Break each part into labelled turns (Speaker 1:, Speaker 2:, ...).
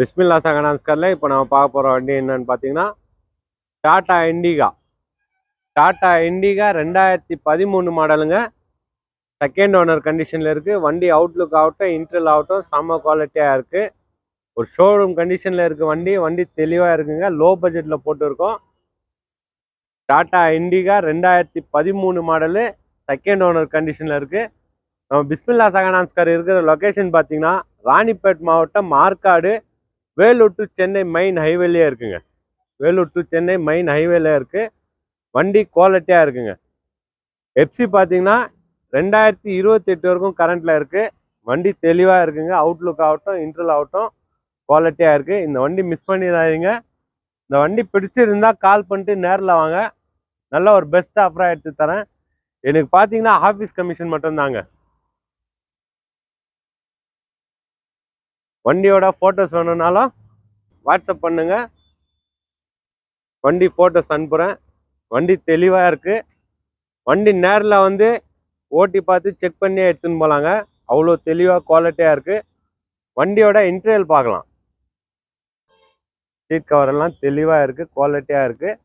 Speaker 1: பிஸ்மில்லா சகனான்ஸ்கரில் இப்போ நம்ம பார்க்க போகிற வண்டி என்னன்னு பார்த்தீங்கன்னா டாடா இண்டிகா. டாடா இண்டிகா 2013 மாடலுங்க. செகண்ட் ஓனர் கண்டிஷனில் இருக்குது. வண்டி அவுட்லுக் ஆகட்டும், இன்டர்ல் ஆகட்டும் செம்ம குவாலிட்டியாக இருக்குது. ஒரு ஷோரூம் கண்டிஷனில் இருக்குது வண்டி. வண்டி தெளிவாக இருக்குங்க. லோ பட்ஜெட்டில் போட்டுருக்கோம். Tata Indica 2013 model, second owner கண்டிஷனில் இருக்குது. நம்ம பிஸ்மில்லா சகனான்ஸ்கர் இருக்கிற லொக்கேஷன் பார்த்தீங்கன்னா ராணிப்பேட் மாவட்டம் மார்க்காடு, வேலூர் டு சென்னை மெயின் ஹைவேலேயே இருக்குங்க. வேலூர் டு சென்னை மெயின் ஹைவேல இருக்குது. வண்டி குவாலிட்டியாக இருக்குங்க. எஃப்சி பார்த்தீங்கன்னா 2028 வரைக்கும் கரண்ட்டில் இருக்குது. வண்டி தெளிவாக இருக்குங்க. அவுட்லுக் ஆகட்டும், இன்டர்ல் ஆகட்டும் குவாலிட்டியாக இருக்குது. இந்த வண்டி மிஸ் பண்ணிடாதீங்க. இந்த வண்டி பிடிச்சிருந்தால் கால் பண்ணிட்டு நேரில் வாங்க. நல்ல ஒரு பெஸ்ட் ஆஃபராக எடுத்து தரேன். எனக்கு பார்த்தீங்கன்னா ஆஃபீஸ் கமிஷன் மட்டும்தாங்க. வண்டியோட ஃபோட்டோஸ் வேணும்னாலும் வாட்ஸ்அப் பண்ணுங்க. வண்டி ஃபோட்டோஸ் அனுப்புகிறேன். வண்டி தெளிவாக இருக்குது. வண்டி நேரில் வந்து ஓட்டி பார்த்து செக் பண்ணி எடுத்துன்னு போகலாங்க. அவ்வளோ தெளிவாக குவாலிட்டியாக இருக்குது. வண்டியோட இன்டீரியல் பார்க்கலாம். சீட் கவர் எல்லாம் தெளிவாக இருக்குது, குவாலிட்டியாக இருக்குது.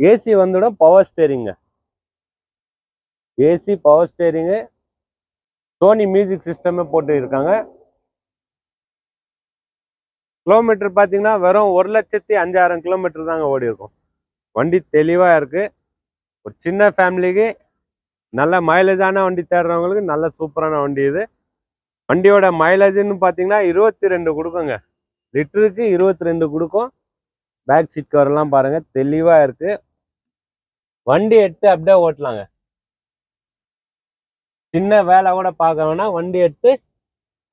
Speaker 1: ஏசி வந்துடும் பவர் ஸ்டேரிங்க. AC power steering, Sony music சிஸ்டமே போட்டு இருக்காங்க. கிலோமீட்டர் பார்த்தீங்கன்னா வெறும் 1,05,000 கிலோமீட்டர் தாங்க ஓடி இருக்கும். வண்டி தெளிவாக இருக்குது. ஒரு சின்ன ஃபேமிலிக்கு நல்ல மைலேஜான வண்டி தேடுறவங்களுக்கு நல்ல சூப்பரான வண்டி இது. வண்டியோட மைலேஜ்னு பார்த்தீங்கன்னா 22 கொடுக்குங்க. லிட்டருக்கு 22 கொடுக்கும். பேக் சீட் கவர்லாம் பாருங்கள் தெளிவாக இருக்குது. வண்டி எடுத்து அப்படியே ஓட்டலாங்க. சின்ன வேலை கூட பார்க்கணும்னா வண்டி எடுத்து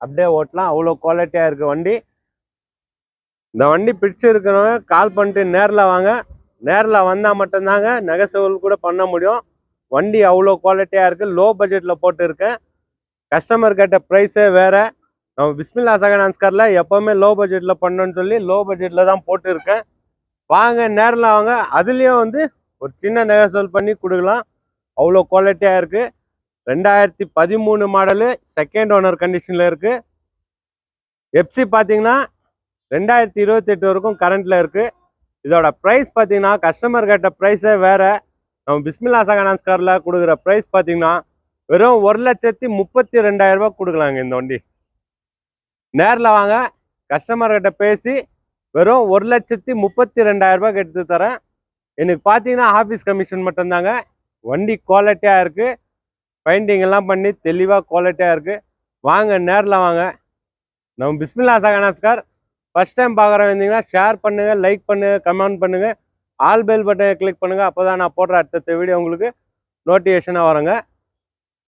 Speaker 1: அப்படியே ஓட்டலாம். அவ்வளோ குவாலிட்டியாக இருக்குது வண்டி. இந்த வண்டி பிடிச்சிருக்கிறவங்க கால் பண்ணிட்டு நேரில் வாங்க. நேரில் வந்தால் மட்டும்தாங்க நெகசபிள் கூட பண்ண முடியும். வண்டி அவ்வளோ குவாலிட்டியாக இருக்குது. லோ பட்ஜெட்டில் போட்டுருக்கேன். கஸ்டமர் கேட்ட ப்ரைஸே வேறு. நம்ம பிஸ்மில்லா சகனான்ஸ்கரில் எப்போவுமே லோ பட்ஜெட்டில் பண்ணணும்னு சொல்லி லோ பட்ஜெட்டில் தான் போட்டுருக்கேன். வாங்க நேரில் வாங்க. அதுலேயும் வந்து ஒரு சின்ன நெகசபிள் பண்ணி கொடுக்கலாம். அவ்வளோ குவாலிட்டியாக இருக்குது. 2013 மாடலு, செகண்ட் ஓனர் கண்டிஷனில் இருக்குது. எஃப்சி பார்த்தீங்கன்னா 2028 வரைக்கும் கரண்ட்டில் இருக்குது. இதோட ப்ரைஸ் பார்த்தீங்கன்னா கஸ்டமர் கேட்ட ப்ரைஸே வேறு. நம்ம பிஸ்மில்லா சகனான்ஸ்கரில் கொடுக்குற ப்ரைஸ் பார்த்தீங்கன்னா வெறும் 1,32,000 ரூபா கொடுக்கலாங்க. இந்த வண்டி நேரில் வாங்க, கஸ்டமர் கிட்ட பேசி வெறும் 1,32,000 ரூபாய்க்கு எடுத்து தரேன். எனக்கு பார்த்தீங்கன்னா ஆஃபீஸ் கமிஷன் மட்டும்தாங்க. வண்டி குவாலிட்டியாக இருக்குது. பெயிண்டிங் எல்லாம் பண்ணி தெளிவாக குவாலிட்டியாக இருக்குது. வாங்க நேரில் வாங்க. நம்ம பிஸ்மில்லா சகனான்ஸ்கர் ஃபஸ்ட் டைம் பார்க்குறவங்க இருந்தீங்கன்னா ஷேர் பண்ணுங்கள், லைக் பண்ணுங்கள், கமெண்ட் பண்ணுங்கள், ஆல் பெல் பட்டனை கிளிக் பண்ணுங்கள். அப்போ தான் நான் போடுற அடுத்த வீடியோ உங்களுக்கு நோட்டிஃபிகேஷனாக வருங்க.